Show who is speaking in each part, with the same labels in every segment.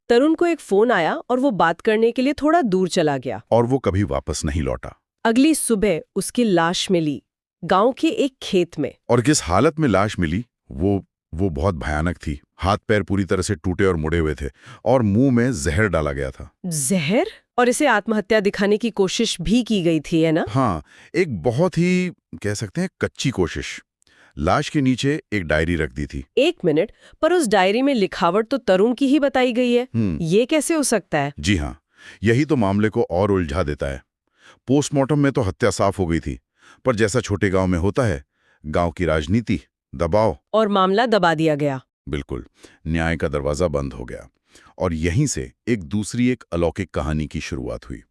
Speaker 1: तरुण को एक फोन आया और वो बात करने के लिए थोड़ा दूर चला गया।
Speaker 2: और वो कभी वापस नहीं लौटा।
Speaker 1: अगली सुबह उसकी लाश मिली गांव के एक खेत में।
Speaker 2: और किस हालत में लाश मिली वो बहुत भयानक थी। हाथ पैर पूरी तरह से टूटे और मुड़े हुए थे और मुंह में जहर डाला गया था।
Speaker 1: जहर? और इसे आत्महत्या दिखाने की कोशिश भी की गई थी, है ना?
Speaker 2: हाँ, एक बहुत ही कह सकते हैं कच्ची कोशिश। लाश के नीचे एक डायरी रख दी थी।
Speaker 1: एक मिनट, पर उस डायरी में लिखावट तो तरुण की ही बताई गई है। ये कैसे हो सकता है?
Speaker 2: जी हाँ, यही तो मामले को और उलझा देता है। पोस्टमार्टम में तो हत्या साफ हो गई थी, पर जैसा छोटे गांव में होता है, गांव की राजनीति, दबाव
Speaker 1: और मामला दबा दिया गया।
Speaker 2: बिल्कुल, न्याय का दरवाजा बंद हो गया। और यहीं से एक अलौकिक कहानी की शुरुआत हुई।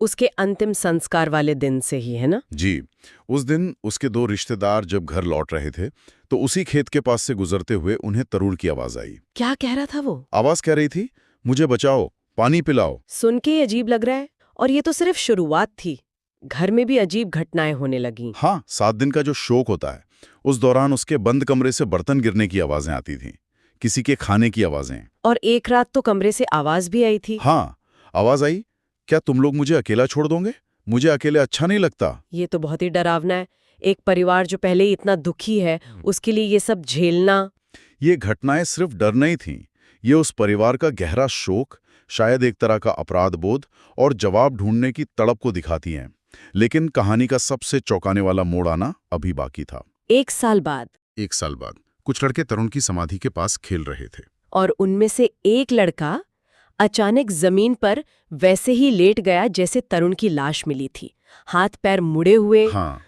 Speaker 1: उसके अंतिम संस्कार वाले दिन से ही, है ना?
Speaker 2: जी, उस दिन उसके 2 रिश्तेदार जब घर लौट रहे थे, तो उसी खेत के पास से गुजरते हुए उन्हें तरुण की आवाज आई।
Speaker 1: क्या कह रहा था वो?
Speaker 2: आवाज कह रही थी, मुझे बचाओ, पानी पिलाओ।
Speaker 1: सुन के ही अजीब लग रहा है। और ये तो सिर्फ शुरुआत थी, घर में भी अजीब घटनाएं होने लगी।
Speaker 2: हाँ, 7 दिन का जो शोक होता है, उस दौरान उसके बंद कमरे से बर्तन गिरने की आवाजें आती थीं, किसी के खाने की आवाजें।
Speaker 1: और एक रात तो कमरे से आवाज भी आई थी।
Speaker 2: हाँ, आवाज आई, क्या तुम लोग मुझे अकेला छोड़ दोगे? मुझे अकेले अच्छा नहीं लगता।
Speaker 1: ये तो बहुत ही डरावना है। एक परिवार जो पहले ही इतना दुखी है, उसके लिए ये सब झेलना।
Speaker 2: ये घटनाएं सिर्फ डर नहीं थीं, ये उस परिवार का गहरा शोक, शायद एक तरह का अपराध बोध और जवाब ढूंढने की तड़प को दिखाती हैं। लेकिन कहानी का सबसे चौंकाने वाला मोड़ आना अभी बाकी था।
Speaker 1: 1 साल बाद।
Speaker 2: 1 साल बाद कुछ लड़के तरुण की समाधि के पास खेल रहे थे।
Speaker 1: और उनमें से एक लड़का अचानक जमीन पर वैसे ही लेट गया जैसे तरुण की लाश मिली थी। हाथ पैर मुड़े हुए।
Speaker 2: हाँ,